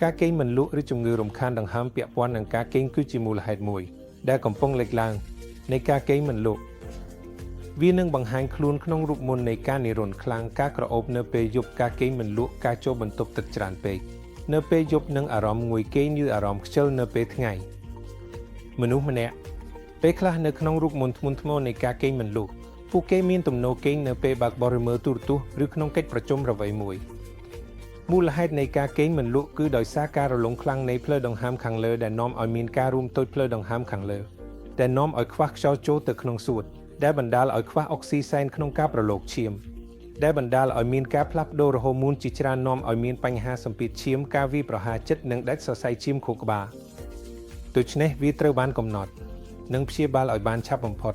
ការកេងមិនលក់ឬជំងឺរំខានដង្ហើមពាក់ព័ន្ធនឹងការកេងគឺជាមូលហេតុមួយដែលកំពុងលេចឡើងនៃការកេងមិនលក់វានឹងបង្ហាញខ្លួនក្នុងរូបមន្តនៃការនិរន្តរ៍ខ្លាំងការក្រអូបនៅពេលយប់ការកេងមិនលក់ការចូលបន្ទប់ទឹកច្រើនពេកនៅពេលយប់និងអារម្មណ៍ងុយគេងឬអារម្មណ៍ខ្ជិលនៅពេលថ្ងៃមនុស្សម្នាក់ពេលខ្លះនៅក្នុងរូបមន្តធ្ងន់ធ្ងរនៃការកេងមិនលក់ពួកគេមានទំនោរកេងនៅពេលបើកបរមើលទូរទស្សន៍ឬក្នុងកិច្ចប្រជុំអ្វីមួយមូលហេតុនៃការកេងមិនលក់គឺដោយសារការរលុងខ្លាំងនៃផ្លូវដង្ហើមខាងលើដែលនាំឲ្យមានការរួមតូចផ្លូវដង្ហើមខាងលើដែលនាំឲ្យខ្វះខ្យល់ចូលទៅក្នុងសួតដែលបណ្ដាលឲ្យខ្វះអុកស៊ីសែនក្នុងការប្រឡូកឈាមដែលបណ្ដាលឲ្យមានការផ្លាស់ប្ដូររហូមូនជាច្រើននាំឲ្យមានបញ្ហាសម្ពាធឈាមការវាយប្រហារចិត្តនិងដាច់សរសៃឈាមខួរក្បាលដូច្នេះវាត្រូវបានកំណត់និងព្យាបាលឲ្យបានឆាប់បំផុត